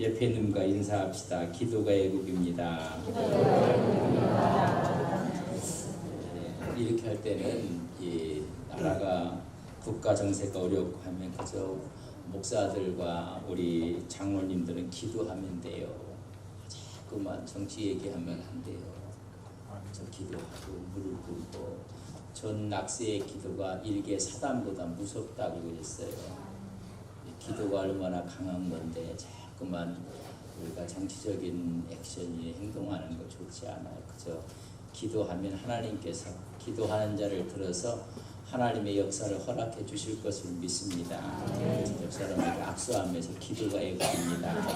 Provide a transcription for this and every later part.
옆에 님과 인사합시다. 기도가 애국입니다. 이렇게 할 때는 이 나라가 국가 정세가 어렵고 하면 그저 목사들과 우리 장로님들은 기도하면 돼요. 자꾸만 정치 얘기하면 안 돼요. 저 기도하고 무릎 꿇고 전 낙세의 기도가 일개 사단보다 무섭다고 그랬어요. 기도가 얼마나 강한 건데 자꾸만 우리가 정치적인 액션이 행동하는 거 좋지 않아요. 그저 기도하면 하나님께서 기도하는 자를 들어서 하나님의 역사를 허락해 주실 것을 믿습니다. 옆 사람에게 악수하면서 기도가 애국입니다.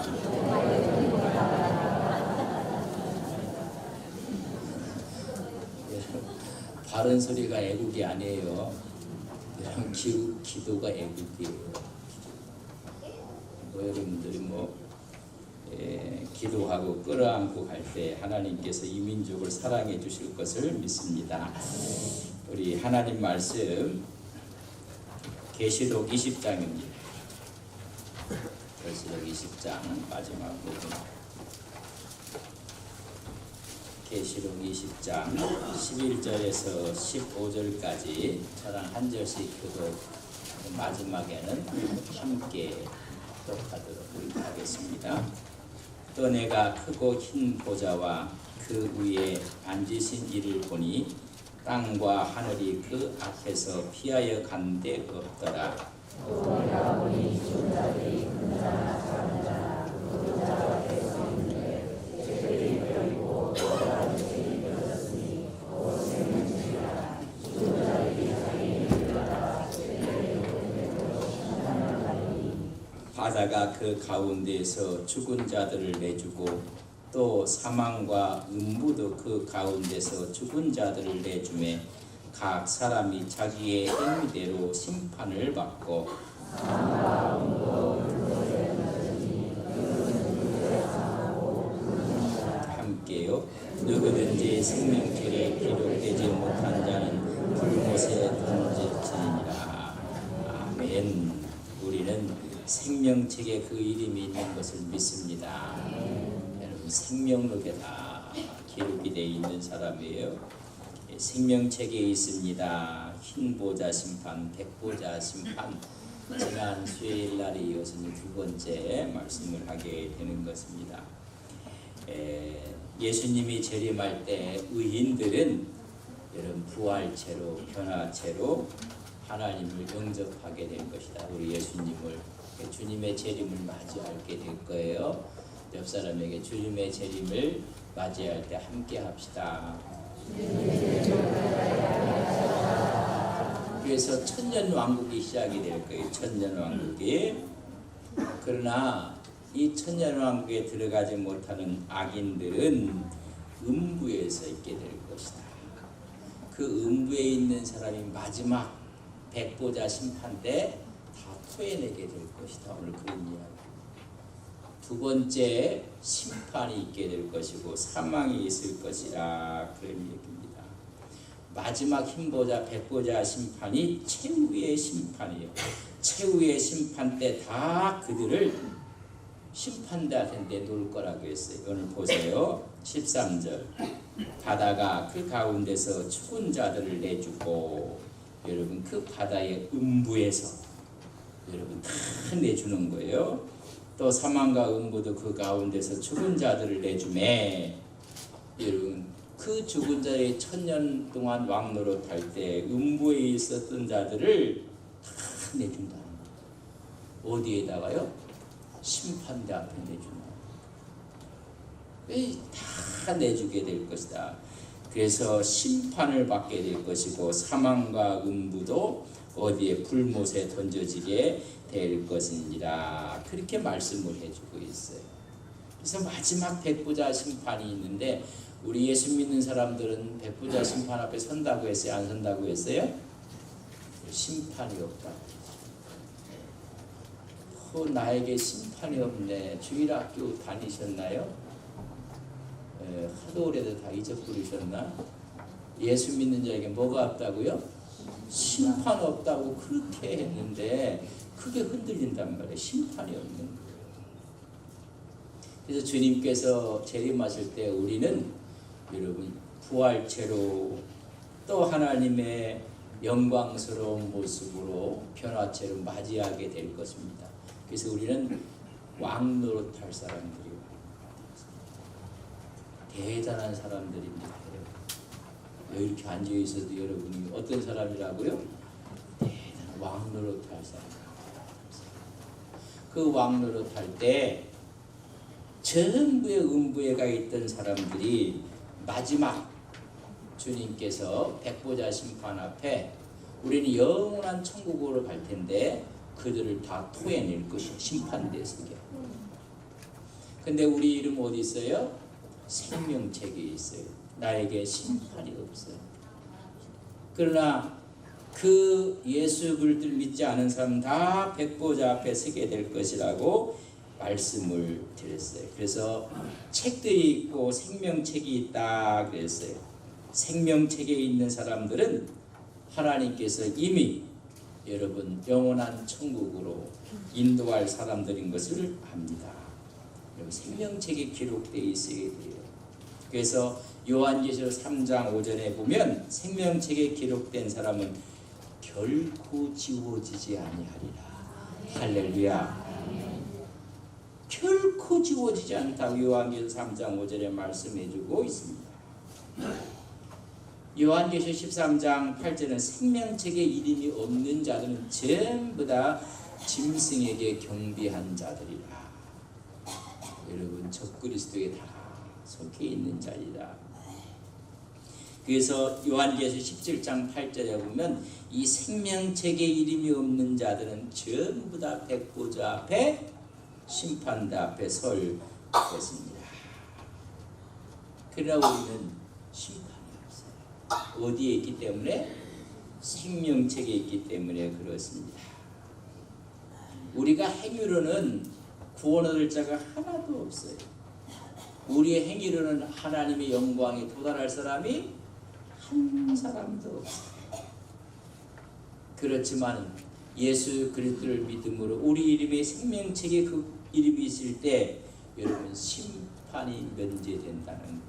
바른 소리가 애국이 아니에요. 기도가 애국이에요. 여러분들이 기도하고 끌어안고 갈 때 하나님께서 이 민족을 사랑해 주실 것을 믿습니다. 우리 하나님 말씀 계시록 20장입니다. 계시록 20장 마지막 부분. 계시록 20장 11절에서 15절까지 저랑 한 절씩 교도 마지막에는 함께 독하도록 하겠습니다. 또 내가 크고 흰 보좌와 그 위에 앉으신 이를 보니 땅과 하늘이 그 앞에서 피하여 간 데 없더라. 또 내가 보니 죽은 자들이 큰 자나 작은 자나 그 보좌 앞에서 있는데 죄들이 버리고 보좌 죄들이 버렸으니 곧 생명체라. 죽은 자들이 자기의 일을 죄들이 버림으로 심판하리니 바다가 그 가운데에서 죽은 자들을 내주고 또 사망과 음부도 그 가운데서 죽은 자들을 내주매 각 사람이 자기의 행위대로 심판을 받고 함께요. 누구든지 생명책에 기록되지 못한 자는 불못에 던져지니라. 아멘. 우리는 생명책에 그 이름이 있는 것을 믿습니다. 여러분 생명록에 다 기록이 되어 있는 사람이에요. 생명책에 있습니다. 흰보자 심판, 백보자 심판. 지난 수요일 날에 이어서 두 번째 말씀을 하게 되는 것입니다. 예수님이 재림할 때 의인들은 여러분 부활체로 변화체로 하나님을 영접하게 될 것이다. 우리 예수님을 주님의 재림을 맞이하게 될 거예요. 옆 사람에게 주님의 재림을 맞이할 때 함께 합시다. 그래서 천년왕국이 시작이 될 거예요. 천년왕국이. 그러나 이 천년왕국에 들어가지 못하는 악인들은 음부에서 있게 될 것이다. 그 음부에 있는 사람이 마지막 백보자 심판 때 다 토해내게 될 것이다. 오늘 그런 이야기. 두 번째 심판이 있게 될 것이고 사망이 있을 것이라 그런 얘기입니다. 마지막 흰보자 백보자 심판이 최후의 심판이에요. 최후의 심판 때 다 그들을 심판대 앞에 내놓을 거라고 했어요. 오늘 보세요. 13절 바다가 그 가운데서 죽은 자들을 내주고 여러분 그 바다의 음부에서 여러분 다 내주는 거예요. 또 사망과 음부도 그 가운데서 죽은 자들을 내주매 여러분 그 죽은 자의 천년 동안 왕노릇 할 때 음부에 있었던 자들을 다 내준다는 거예요. 어디에다가요? 심판대 앞에 내준다. 다 내주게 될 것이다. 그래서 심판을 받게 될 것이고 사망과 음부도 어디에 불못에 던져지게 될 것이니라. 그렇게 말씀을 해주고 있어요. 그래서 마지막 백보자 심판이 있는데 우리 예수 믿는 사람들은 백보자 심판 앞에 선다고 했어요? 안 선다고 했어요? 심판이 없다. 나에게 심판이 없네. 주일학교 다니셨나요? 하도 오래도 다 잊어버리셨나? 예수 믿는 자에게 뭐가 없다고요? 심판 없다고 그렇게 했는데 그게 흔들린단 말이에요. 심판이 없는 거예요. 그래서 주님께서 재림하실 때 우리는 여러분 부활체로 또 하나님의 영광스러운 모습으로 변화체로 맞이하게 될 것입니다. 그래서 우리는 왕노릇할 사람들이요, 대단한 사람들입니다. 이렇게 앉아 있어도 여러분이 어떤 사람이라고요? 대단한 왕노릇할 사람. 그 왕노릇할 때 전부의 음부에 가 있던 사람들이 마지막 주님께서 백보자 심판 앞에 우리는 영원한 천국으로 갈 텐데 그들을 다 토해낼 것이요, 심판대속에. 근데 우리 이름 어디 있어요? 생명책에 있어요. 나에게 심판이 없어요. 그러나 그 예수 그리스도를 믿지 않은 사람 다 백보자 앞에 서게 될 것이라고 말씀을 드렸어요. 그래서 책들이 있고 생명책이 있다 그랬어요. 생명책에 있는 사람들은 하나님께서 이미 여러분 영원한 천국으로 인도할 사람들인 것을 압니다. 생명책에 기록되어 있어야 돼요. 그래서 요한계시록 3장 5절에 보면 생명책에 기록된 사람은 결코 지워지지 아니하리라. 할렐루야. 결코 지워지지 않다고 요한계시록 3장 5절에 말씀해주고 있습니다. 요한계시록 13장 8절은 생명책에 이름이 없는 자들은 전부 다 짐승에게 경배한 자들이라. 여러분 적그리스도에 다 속해 있는 자리라. 그래서 요한계시록 17장 8절에 보면 이 생명책에 이름이 없는 자들은 전부 다 백보자 앞에 심판대 앞에 설 것입니다. 그러나 우리는 심판이 없어요. 어디에 있기 때문에? 생명책에 있기 때문에 그렇습니다. 우리가 행위로는 구원 얻을 자가 하나도 없어요. 우리의 행위로는 하나님의 영광에 도달할 사람이 한 사람도 없어요. 그렇지만 예수 그리스도를 믿음으로 우리 이름의 생명책에 그 이름이 있을 때 여러분 심판이 면제된다는 거예요.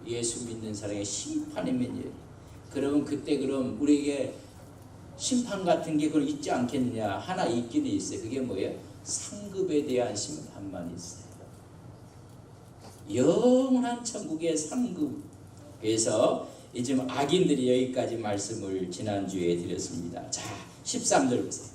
예수 믿는 사람의 심판이 면제. 그러면 그때 그럼 우리에게 심판 같은 게 그걸 있지 않겠느냐? 하나 있기는 있어요. 그게 뭐예요? 상급에 대한 심판만 있어요. 영원한 천국의 상급. 그래서 지금 악인들이 여기까지 말씀을 지난주에 드렸습니다. 자, 13절 보세요.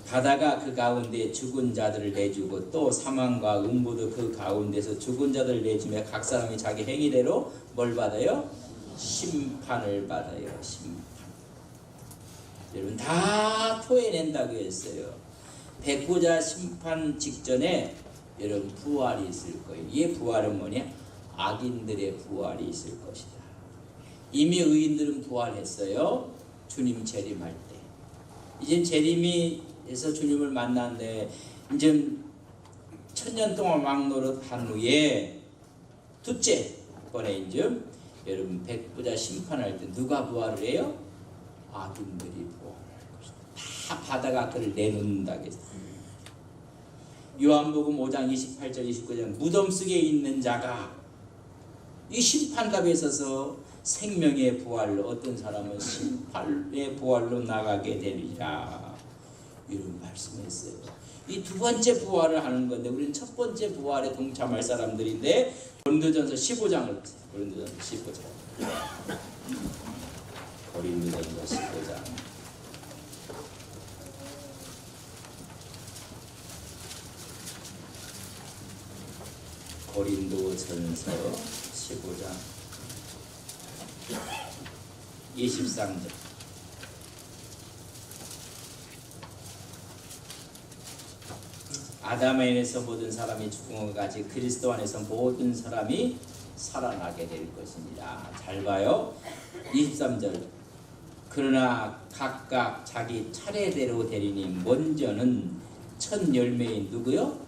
바다가 그 가운데 죽은 자들을 내주고 또 사망과 음부도 그 가운데서 죽은 자들을 내주며 각 사람이 자기 행위대로 뭘 받아요? 심판을 받아요. 심판. 여러분 다 토해낸다고 했어요. 백보자 심판 직전에 여러분 부활이 있을 거예요. 이 부활은 뭐냐? 악인들의 부활이 있을 것이다. 이미 의인들은 부활했어요. 주님 재림할 때. 이제 재림이에서 주님을 만났는데 이제 1000년 동안 왕노릇 한 후에 둘째 번에 이제 여러분 백보자 심판할 때 누가 부활을 해요? 악인들이 부활할 것이다. 다 바다가 그를 내놓는다 했어요. 요한복음 5장 28절 29절 무덤 속에 있는 자가 이 심판답에 있어서 생명의 부활로 어떤 사람은 심판의 부활로 나가게 되리라 이런 말씀했어요. 이 두 번째 부활을 하는 건데 우리는 첫 번째 부활에 동참할 사람들인데 고린도전서 15장을 보세요. 고린도전서 15장. 고린도전서 15장. 고린도전서 15장 23절. 아담 안에서 모든 사람이 죽은 것 같이 그리스도 안에서 모든 사람이 살아나게 될 것입니다. 잘 봐요. 23절. 그러나 각각 자기 차례대로 되리니 먼저는 첫 열매인 누구요?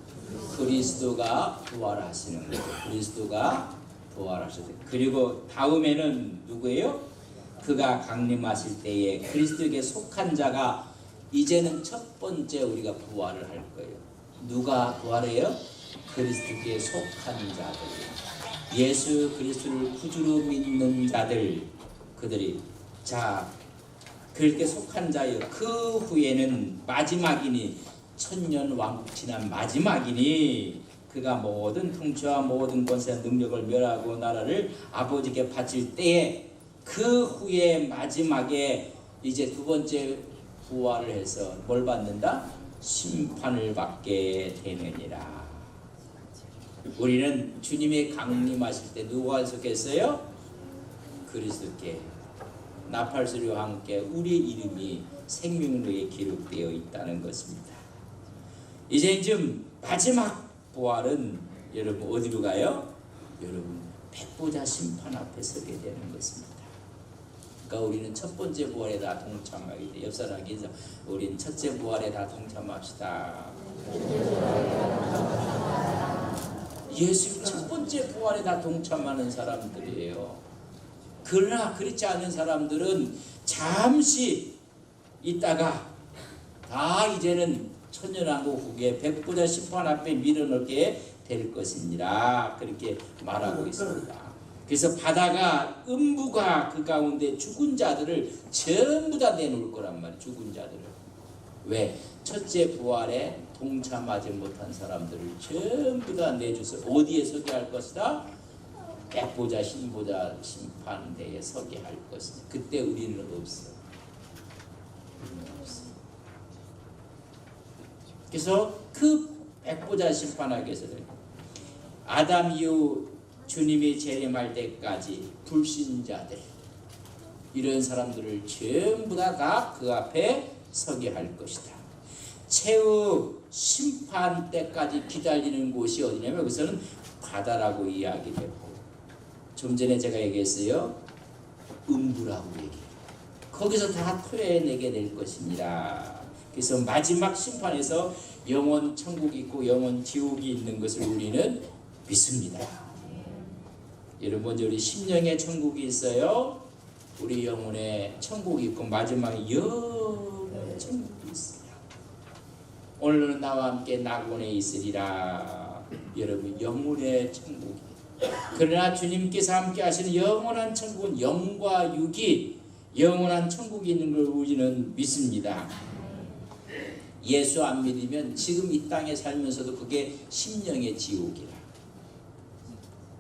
그리스도가 부활하시는 거예요. 그리스도가 부활하시는 거예요. 그리고 다음에는 누구예요? 그가 강림하실 때에 그리스도에게 속한 자가 이제는 첫 번째 우리가 부활을 할 거예요. 누가 부활해요? 그리스도께 속한 자들, 예수 그리스도를 구주로 믿는 자들, 그들이 자 그렇게 속한 자여. 그 후에는 마지막이니 천년 왕국 지난 마지막이니 그가 모든 통치와 모든 권세와 능력을 멸하고 나라를 아버지께 바칠 때에 그 후에 마지막에 이제 두 번째 부활을 해서 뭘 받는다? 심판을 받게 되느니라. 우리는 주님이 강림하실 때 누가 속했어요? 그리스도께 나팔소리와 함께 우리 이름이 생명록에 기록되어 있다는 것입니다. 이제 좀 마지막 부활은 여러분 어디로 가요? 여러분 백보자 심판 앞에 서게 되는 것입니다. 그러니까 우리는 첫 번째 부활에 다 동참하게 돼. 옆 사람에게서 우리는 첫째 부활에 다 동참합시다. 예수 첫 번째 부활에 다 동참하는 사람들이에요. 그러나 그렇지 않은 사람들은 잠시 있다가 다 이제는 천년왕국 후에 백보자 심판 앞에 밀어넣게 될 것입니다. 그렇게 말하고 있습니다. 그래서 바다가 음부가 그 가운데 죽은 자들을 전부 다 내놓을 거란 말이에요. 죽은 자들을. 왜? 첫째 부활에 동참하지 못한 사람들을 전부 다 내주서 어디에 서게 할 것이다? 백보자 신보자 심판대에 서게 할 것이다. 그때 우리는 없어. 그래서 그 백보자 심판하게서는 아담 이후 주님이 재림할 때까지 불신자들 이런 사람들을 전부 다 그 앞에 서게 할 것이다. 최후 심판 때까지 기다리는 곳이 어디냐면 여기서는 바다라고 이야기되고 좀 전에 제가 얘기했어요. 음부라고 얘기해요. 거기서 다 토해내게 될 것입니다. 그래서 마지막 심판에서 영원 천국이 있고 영원 지옥이 있는 것을 우리는 믿습니다. 여러분 먼저 우리 심령의 천국이 있어요. 우리 영혼의 천국이 있고 마지막에 영원의 천국이 있어요. 오늘은 나와 함께 낙원에 있으리라. 여러분 영혼의 천국이. 그러나 주님께서 함께 하시는 영원한 천국은 영과 육이 영원한 천국이 있는 걸 우리는 믿습니다. 예수 안 믿으면 지금 이 땅에 살면서도 그게 심령의 지옥이라.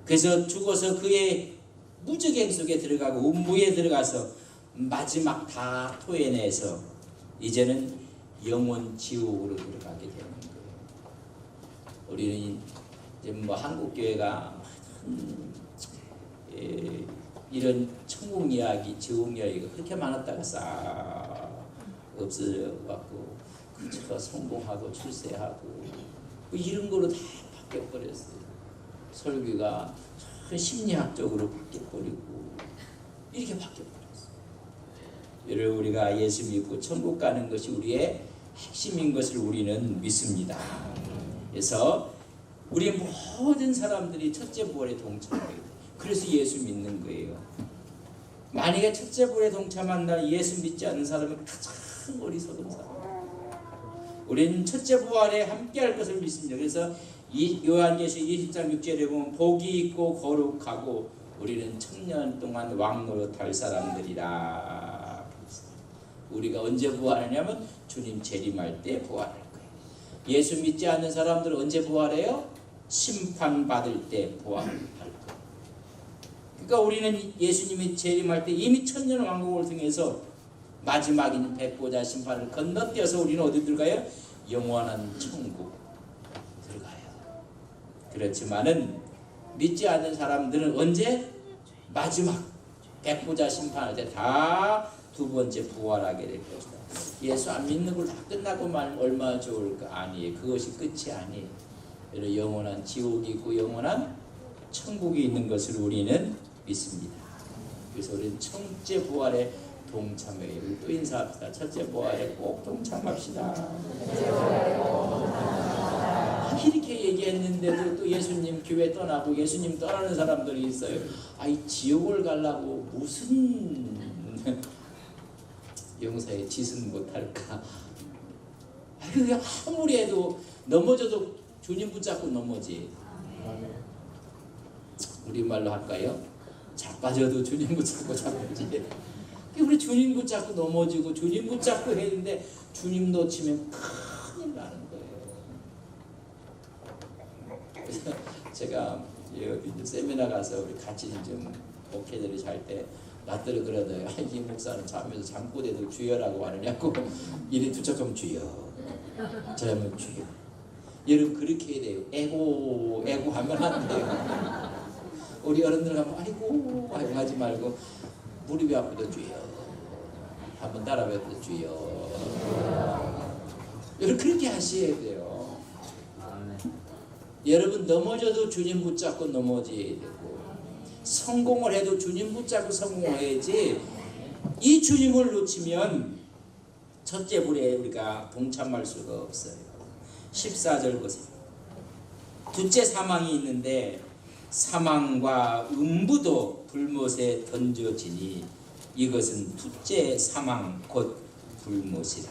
그래서 죽어서 그의 무적행 속에 들어가고 음부에 들어가서 마지막 다 토해내서 이제는 영원 지옥으로 들어가게 되는 거예요. 우리는 이제 뭐 한국 교회가 이런 천국 이야기, 지옥 이야기가 그렇게 많았다가 싹 없어져 갖고 그저 성공하고 출세하고 뭐 이런 거로 다 바뀌어 버렸어요. 설교가 심리학적으로 바뀌어 버리고 이렇게 바뀌어 버렸어요. 여러분 우리가 예수 믿고 천국 가는 것이 우리의 핵심인 것을 우리는 믿습니다. 그래서 우리 모든 사람들이 첫째 부활에 동참해요. 그래서 예수 믿는 거예요. 만약에 첫째 부활에 동참한다 예수 믿지 않는 사람은 가장 어리석은 사람. 우리는 첫째 부활에 함께할 것을 믿습니다. 그래서 이 요한계시록 20장 6절에 보면 복이 있고 거룩하고 우리는 천년 동안 왕노릇 할 사람들이라. 우리가 언제 부활하냐면 주님 재림할 때 부활할 거예요. 예수 믿지 않는 사람들은 언제 부활해요? 심판받을 때 부활할 거예요. 그러니까 우리는 예수님이 재림할 때 이미 천년 왕국을 통해서 마지막인 백보자 심판을 건너뛰어서 우리는 어디 들어가요? 영원한 천국 들어가요. 그렇지만은 믿지 않는 사람들은 언제? 마지막 백보자 심판할 때 다 두 번째 부활하게 될 것이다. 예수 안 믿는 걸 다 끝나고 말면 얼마나 좋을까? 아니에요. 그것이 끝이 아니에요. 영원한 지옥이 있고 영원한 천국이 있는 것을 우리는 믿습니다. 그래서 우리는 첫째 부활에 동참해요. 우리 또 인사합시다. 첫째 부활에 꼭 동참합시다. 이렇게 얘기했는데도 또 예수님 교회 떠나고 예수님 떠나는 사람들이 있어요. 아이 지옥을 가려고 무슨 용서의 짓은 못할까? 아무리 해도 넘어져도 주님 붙잡고 넘어지. 우리말로 할까요? 자빠져도 주님 붙잡고 잡지. 우리 주님 붙잡고 넘어지고 주님 붙잡고 했는데 주님 놓치면 큰일 나는 거예요. 그래서 제가 세미나 가서 우리 같이 좀 목회자들이 잘 때 나들이 그러더요. 이 목사는 자면서 잠꼬대도 주여라고 하느냐고. 이리 투척하면 주여, 저하면 주여. 여러분 그렇게 해야 돼요. 애고 하면 안 돼요. 우리 어른들 가면 아이고 하지 말고 무릎이 아프다 주여, 한번 따라해도 주여. 여러분 그렇게 하셔야 돼요. 여러분 넘어져도 주님 붙잡고 넘어져야 되고, 성공을 해도 주님 붙잡고 성공해야지. 이 주님을 놓치면 첫째 불에 우리가 동참할 수가 없어요. 14절 보세요. 둘째 사망이 있는데 사망과 음부도 불못에 던져지니 이것은 둘째 사망 곧 불못이라.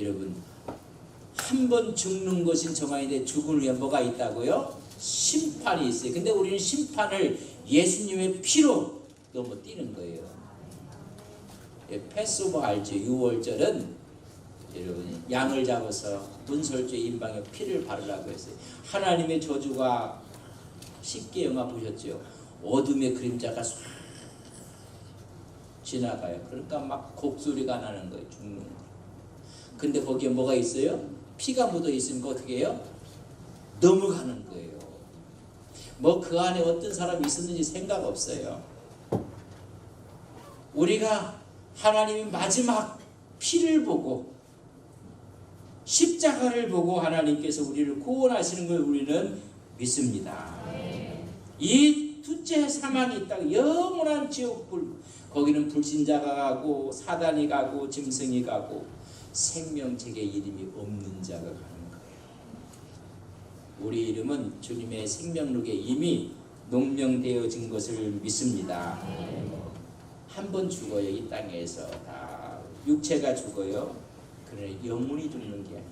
여러분 한 번 죽는 것은 정하는데 죽을 위해 뭐가 있다고요? 심판이 있어요. 근데 우리는 심판을 예수님의 피로 넘어뛰는 거예요. 패스오버 알죠? 6월절은 여러분 양을 잡아서 문설주의 인방에 피를 바르라고 했어요. 하나님의 저주가 쉽게 영화 보셨죠? 어둠의 그림자가 싹 지나가요. 그러니까 막 곡소리가 나는 거예요. 죽는 거. 근데 거기에 뭐가 있어요? 피가 묻어 있으니까 어떻게 해요? 넘어가는 거예요. 뭐 그 안에 어떤 사람이 있었는지 생각 없어요. 우리가 하나님의 마지막 피를 보고 십자가를 보고 하나님께서 우리를 구원하시는 걸 우리는 믿습니다. 이 둘째 사망이 있다고 영원한 지옥불, 거기는 불신자가 가고 사단이 가고 짐승이 가고 생명책에 이름이 없는 자가 가는 거예요. 우리 이름은 주님의 생명록에 이미 농명되어진 것을 믿습니다. 한 번 죽어요. 이 땅에서 다 육체가 죽어요. 그러나 영혼이 죽는 게 아니에요.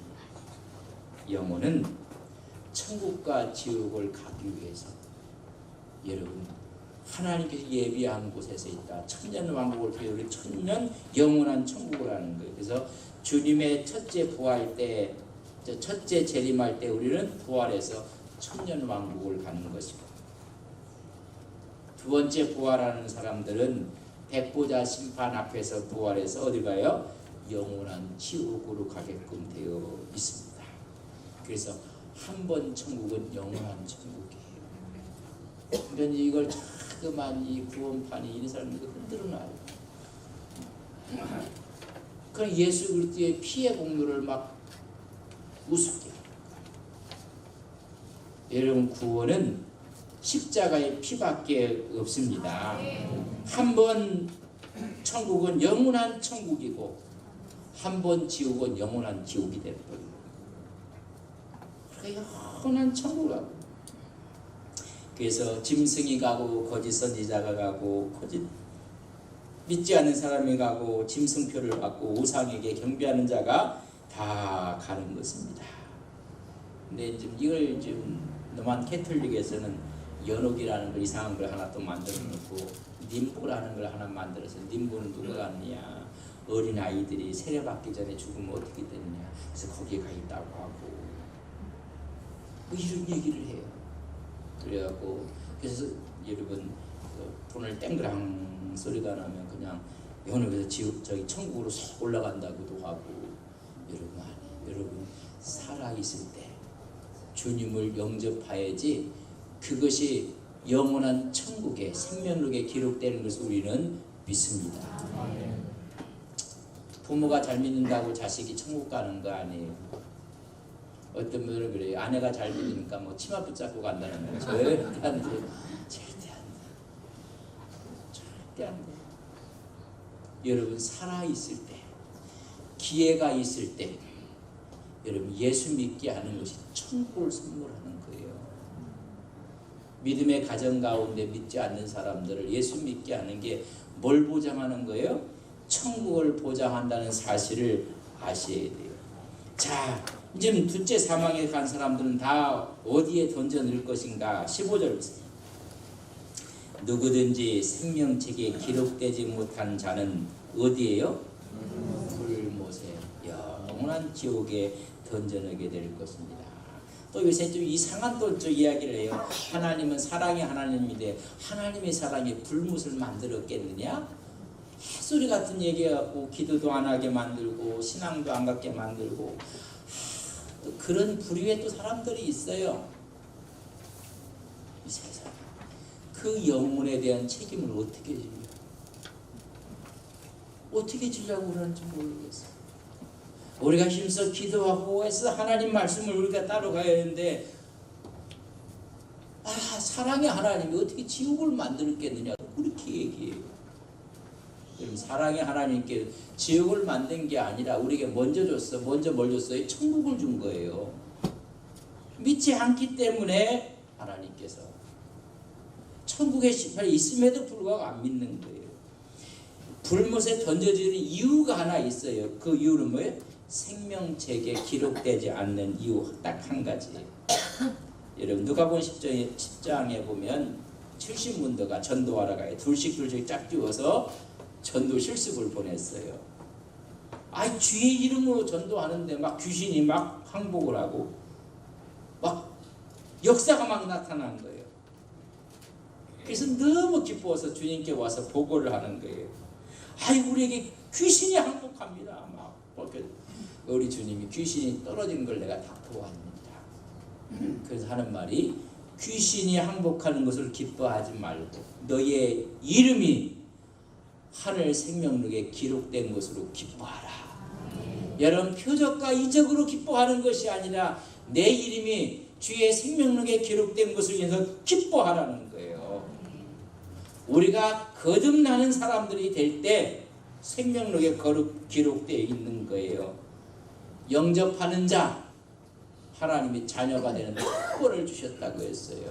영혼은 천국과 지옥을 가기 위해서 여러분 하나님께서 예비한 곳에서 있다. 천년왕국을 비우는 천년 영원한 천국을 하는 거예요. 그래서 주님의 첫째 부활 때, 첫째 재림할 때 우리는 부활해서 천년왕국을 가는 것이고, 두 번째 부활하는 사람들은 백보자 심판 앞에서 부활해서 어디 가요? 영원한 지옥으로 가게끔 되어 있습니다. 그래서 한 번 천국은 영원한 천국이에요. 그런데 이걸 자꾸만 이 구원판이 이 사람들이 흔들어놔요. 그럼 예수 그리스도의 피의 공로를 막 우습게 해요. 여러분 구원은 십자가의 피밖에 없습니다. 한 번 천국은 영원한 천국이고 한 번 지옥은 영원한 지옥이 되어버려요. 그러니까 영원한 천국이라고. 그래서 짐승이 가고 거짓 선지자가 가고 거짓 믿지 않는 사람이 가고 짐승표를 받고 우상에게 경배하는 자가 다 가는 것입니다. 근데 지금 이걸 지금 너만 캐톨릭에서는 연옥이라는 걸 이상한 걸 하나 또 만들어 놓고 님보라는 걸 하나 만들어서 님보는 누가 갔느냐, 어린 아이들이 세례받기 전에 죽으면 어떻게 되느냐, 그래서 거기에 가 있다고 하고 뭐 이런 얘기를 해요. 그래갖고 그래서 여러분 돈을 땡그랑 소리가 나면 그냥 영혼에서 지옥 저기 천국으로 쏙 올라간다고도 하고, 여러분 아니, 여러분 살아 있을 때 주님을 영접해야지 그것이 영원한 천국의 생명록에 기록되는 것을 우리는 믿습니다. 부모가 잘 믿는다고 자식이 천국 가는 거 아니에요. 어떤 분들은 그래요. 아내가 잘 믿으니까 뭐 치마 붙잡고 간다는 거예요. 절대 안 돼. 절대 안 돼. 절대 안 돼. 여러분 살아있을 때, 기회가 있을 때 여러분 예수 믿게 하는 것이 천국을 선물하는 거예요. 믿음의 가정 가운데 믿지 않는 사람들을 예수 믿게 하는 게 뭘 보장하는 거예요? 천국을 보장한다는 사실을 아셔야 돼요. 자, 이제 둘째 사망에 간 사람들은 다 어디에 던져 넣을 것인가? 15절 보세요. 누구든지 생명책에 기록되지 못한 자는 어디에요? 불못에 영원한 지옥에 던져넣게 될 것입니다. 또 요새 좀 이상한 또 이야기를 해요. 하나님은 사랑의 하나님인데 하나님의 사랑이 불못을 만들었겠느냐? 햇소리 같은 얘기해갖고 기도도 안 하게 만들고 신앙도 안 갖게 만들고 또 그런 부류의 또 사람들이 있어요. 이 세상에 그 영혼에 대한 책임을 어떻게 지려고 그러는지 모르겠어요. 우리가 힘써 기도하고 해서 하나님 말씀을 우리가 따라가야 하는데 사랑의 하나님이 어떻게 지옥을 만들었겠느냐 그렇게 얘기해요. 그럼 사랑의 하나님께 지옥을 만든 게 아니라 우리에게 먼저 줬어. 먼저 뭘 줬어요? 천국을 준 거예요. 믿지 않기 때문에 하나님께서 천국에 있음에도 불구하고 안 믿는 거예요. 불못에 던져지는 이유가 하나 있어요. 그 이유는 뭐예요? 생명책에 기록되지 않는 이유 딱 한 가지예요. 여러분 누가복음 10장에 보면 70문도가 전도하러 가요. 둘씩 짝 띄워서 전도 실습을 보냈어요. 주의 이름으로 전도하는데 막 귀신이 막 항복을 하고 막 역사가 막 나타난 거예요. 그래서 너무 기뻐서 주님께 와서 보고를 하는 거예요. 우리에게 귀신이 항복합니다. 막 우리 주님이 귀신이 떨어진 걸 내가 다 보았습니다. 그래서 하는 말이 귀신이 항복하는 것을 기뻐하지 말고 너의 이름이 하늘 생명록에 기록된 것으로 기뻐하라. 여러분 표적과 이적으로 기뻐하는 것이 아니라 내 이름이 주의 생명록에 기록된 것을 인해서 기뻐하라는 거예요. 우리가 거듭나는 사람들이 될 때 생명록에 기록되어 있는 거예요. 영접하는 자 하나님이 자녀가 되는 특권을 주셨다고 했어요.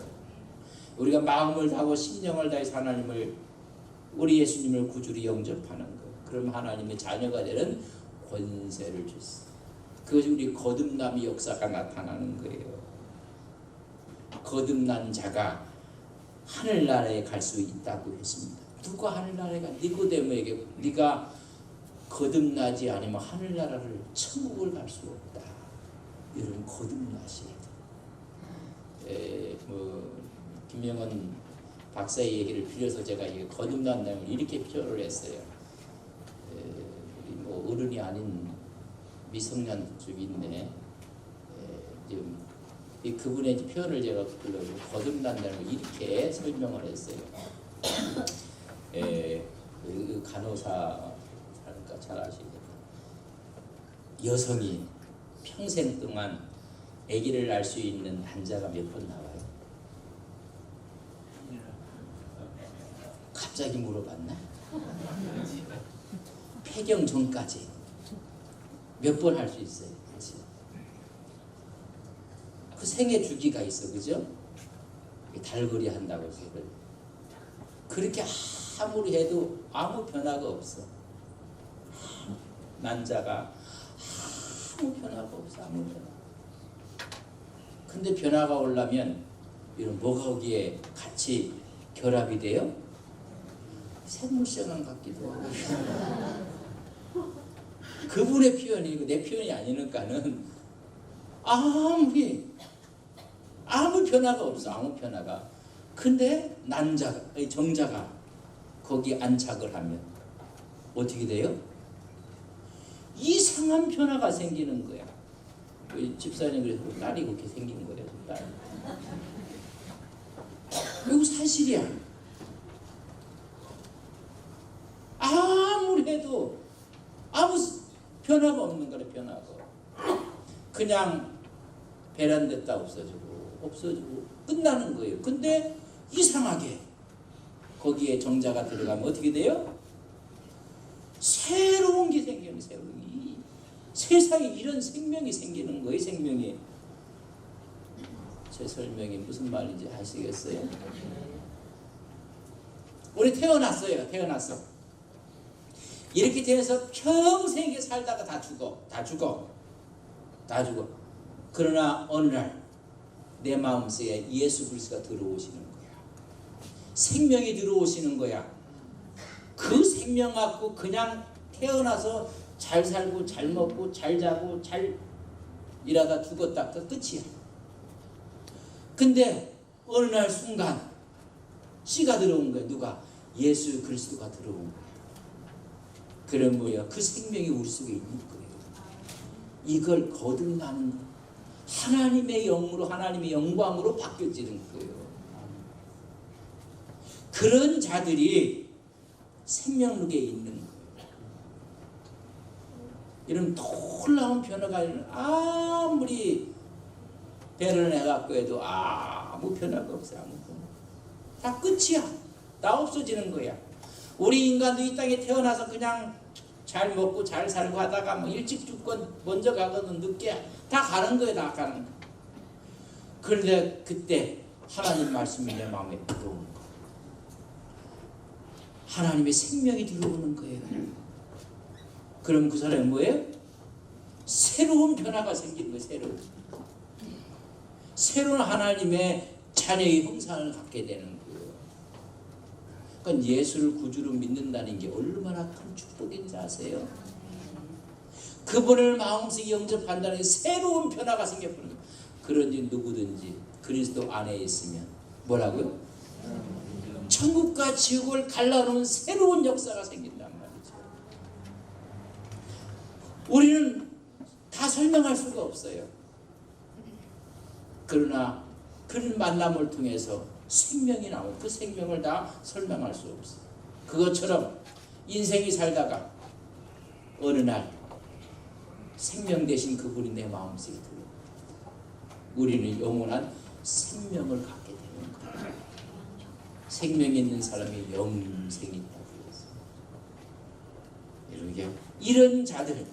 우리가 마음을 다하고 신령을 다해서 하나님을 우리 예수님을 구주로 영접하는 거. 그럼 하나님의 자녀가 되는 권세를 줬어요. 그것이 우리 거듭남의 역사가 나타나는 거예요. 거듭난 자가 하늘나라에 갈 수 있다고 했습니다. 누가 하늘나라에 가? 니고데모에게 네가 거듭나지 않으면 하늘나라를 천국을 갈 수 없다. 여러분 거듭나셔야 돼. 김명은 박사의 얘기를 빌려서 제가 거듭난다면 이렇게 표현을 했어요. 어른이 아닌 미성년 좀 있네. 그분의 표현을 제가 불러서 거듭난다는 걸 이렇게 설명을 했어요. 그 간호사니까 잘 아시겠다. 여성이 평생 동안 아기를 낳을 수 있는 난자가 몇 번 나와요? 갑자기 물어봤나? 폐경 전까지 몇 번 할 수 있어요? 그치? 그 생애 주기가 있어, 그죠? 달거리 한다고 해서 그렇게 아무리 해도 아무 변화가 없어. 난자가 아무 변화가 없어, 아무 변화. 근데 변화가 오려면 이런 뭐가 거기에 같이 결합이 돼요? 생물성한 같기도 하고. 그분의 표현이고 내 표현이 아니니까는 아무 변화가 없어. 아무 변화가. 근데 정자가 거기 안착을 하면 어떻게 돼요? 이상한 변화가 생기는 거야. 집사님 그래서 딸이 그렇게 생긴 거예요. 딸. 이거 사실이야. 아무리 해도 아무 변화가 없는 거래. 변화가. 그냥 배란됐다 없어지고 끝나는 거예요. 근데 이상하게 거기에 정자가 들어가면 어떻게 돼요? 새로운 게 생겨요. 세상에 이런 생명이 생기는 거예요. 생명이. 제 설명이 무슨 말인지 아시겠어요? 우리 태어났어요. 이렇게 되어서 평생 살다가 다 죽어. 그러나 어느 날 내 마음속에 예수 그리스도가 들어오시는 거야. 생명이 들어오시는 거야. 그 생명 갖고 그냥 태어나서 잘 살고 잘 먹고 잘 자고 잘 일하다 죽었다. 그 끝이야. 근데 어느 날 순간 씨가 들어온 거야. 누가? 예수 그리스도가 들어온 거야. 그런 뭐야? 그 생명이 우리 속에 있는 거예요. 이걸 거듭나는 거. 하나님의 영으로 하나님의 영광으로 바뀌어지는 거예요. 그런 자들이 생명력에 있는 거예요. 이런 놀라운 변화가 아무리 배려해갖고 해도 아무 변화가 없어요. 아무 변화. 다 끝이야. 다 없어지는 거야. 우리 인간도 이 땅에 태어나서 그냥 잘 먹고 잘 살고 하다가 뭐 일찍 죽건 먼저 가거든 늦게 다 가는 거예요. 다 가는 거. 그런데 그때 하나님 말씀이 내 마음에 들어오는 거. 하나님의 생명이 들어오는 거예요. 그럼 그 사람은 뭐예요? 새로운 변화가 생기는 거예요. 새로운 하나님의 자녀의 형상을 갖게 되는 거예요. 그러니까 예수를 구주로 믿는다는 게 얼마나 큰 축복인지 아세요? 그분을 마음속에 영접한다는 게 새로운 변화가 생겨버리는 거예요. 그런지 누구든지 그리스도 안에 있으면 뭐라고요? 천국과 지옥을 갈라놓은 새로운 역사가 생긴단 말이죠. 우리는 다 설명할 수가 없어요. 그러나 그런 만남을 통해서 생명이 나오고 그 생명을 다 설명할 수 없어요. 그것처럼 인생이 살다가 어느 날 생명 대신 그분이 내 마음속에 들어요. 우리는 영원한 생명을 갖게 되는 거예요. 생명이 있는 사람이 영생이 있다고 했어요. 이런 자들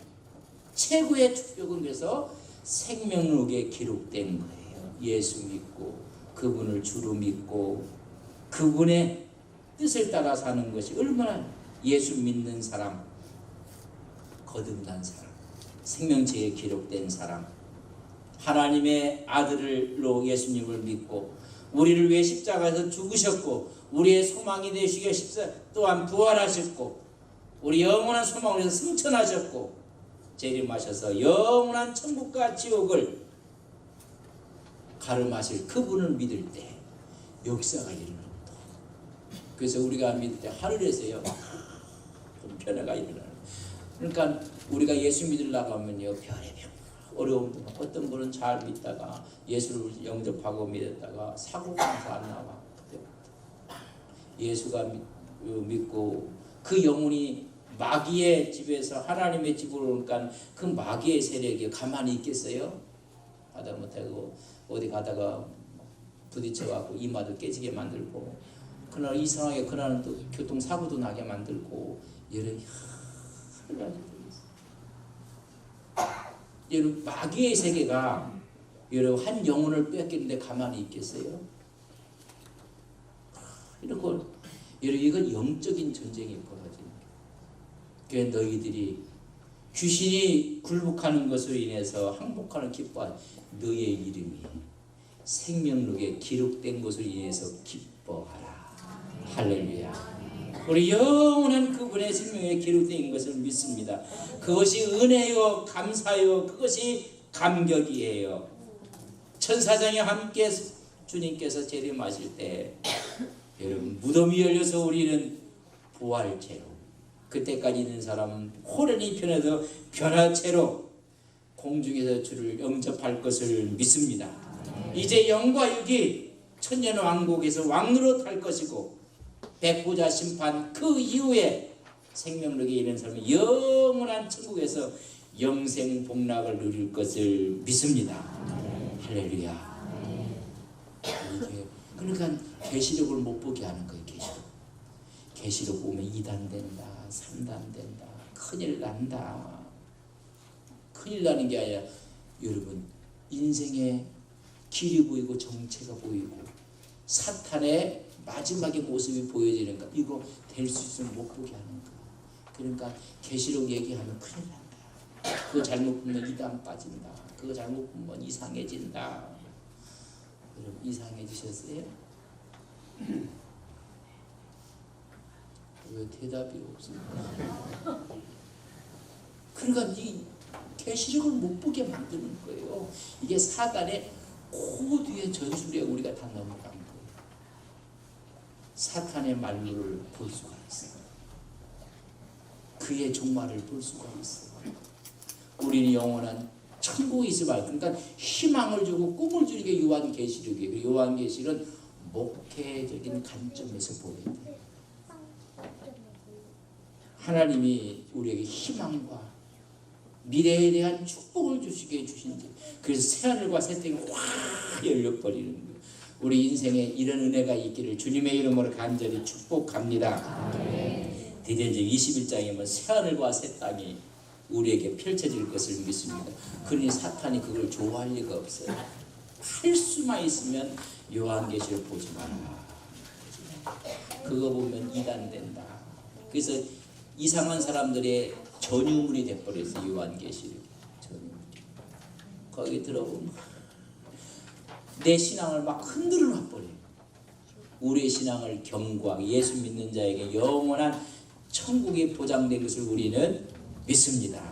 최고의 축복은 그래서 생명록에 기록된 거예요. 예수 믿고 그분을 주로 믿고 그분의 뜻을 따라 사는 것이 얼마나 예수 믿는 사람, 거듭난 사람, 생명체에 기록된 사람, 하나님의 아들로 예수님을 믿고 우리를 위해 십자가에서 죽으셨고 우리의 소망이 되시기 위해 또한 부활하셨고 우리 영원한 소망을 위해서 승천하셨고 재림하셔서 영원한 천국과 지옥을 가름하실 그분을 믿을 때 역사가 일어납니다. 그래서 우리가 믿을 때 하늘에서요 변화가 일어나요. 그러니까 우리가 예수 믿으려고 하면요 별의별 어려움도 어떤 분은 잘 믿다가 예수를 영접하고 믿었다가 사고가 나서 안 나와. 예수가 믿고 그 영혼이 마귀의 집에서 하나님의 집으로 오니까 그 마귀의 세력이 가만히 있겠어요? 하다 못하고 어디 가다가 부딪혀갖고 이마도 깨지게 만들고 그날 이상하게 그날은 또 교통사고도 나게 만들고 여러 가지 여러분 마귀의 세계가 여러분 한 영혼을 뺏기는데 가만히 있겠어요? 이런 걸 여러분 이건 영적인 전쟁이 벌어지는 거예요. 너희들이 귀신이 굴복하는 것으로 인해서 항복하는 기뻐하는 너의 이름이 생명록에 기록된 것으로 인해서 기뻐하라. 할렐루야. 우리 영원한 그분의 생명에 기록된 것을 믿습니다. 그것이 은혜요 감사요 그것이 감격이에요. 천사장이 함께 주님께서 재림하실 때 여러분 무덤이 열려서 우리는 부활체로 그때까지 있는 사람은 호련히 변해서 변화체로 공중에서 주를 영접할 것을 믿습니다. 이제 영과 육이 천년왕국에서 왕으로 탈 것이고 백보자 심판 그 이후에 생명력에 이른 사람은 영원한 천국에서 영생 복락을 누릴 것을 믿습니다. 할렐루야. 그러니까 계시록을 못 보게 하는 거예요. 계시록 보면 2단 된다 3단 된다 큰일 난다. 큰일 나는 게 아니라 여러분 인생의 길이 보이고 정체가 보이고 사탄의 마지막의 모습이 보여지는 거 이거 될 수 있으면 못 보게 하는 거. 그러니까 계시록 얘기하면 큰일 난다. 그거 잘못 보면 이단 빠진다. 그거 잘못 보면 이상해진다. 여러분 이상해지셨어요? 왜 대답이 없을까? 그러니까 이 계시록을 못 보게 만드는 거예요. 이게 사단의 고도의 전술에 우리가 다 넘어간 거예요. 사탄의 말문을 볼 수가 있어요. 그의 종말을 볼 수가 있어요. 우리는 영원한 천국에 있을 말. 그러니까 희망을 주고 꿈을 주는 게 요한계시록이에요. 요한계시록은 목회적인 관점에서 보게 돼요. 하나님이 우리에게 희망과 미래에 대한 축복을 주시게 주신지. 그래서 새하늘과 새 땅이 확 열려버리는 거예요. 우리 인생에 이런 은혜가 있기를 주님의 이름으로 간절히 축복합니다. 디덴지 21장에 보면 새하늘과 새 땅이 우리에게 펼쳐질 것을 믿습니다. 그러니 사탄이 그걸 좋아할 리가 없어요. 할 수만 있으면 요한계시록 보지 마라. 그거 보면 이단된다. 그래서 이상한 사람들의 전유물이 돼버렸어요. 요한계시록 전유물. 거기 들어보면 내 신앙을 막 흔들어 놔버려요. 우리의 신앙을 경고하고 예수 믿는 자에게 영원한 천국이 보장된 것을 우리는 믿습니다.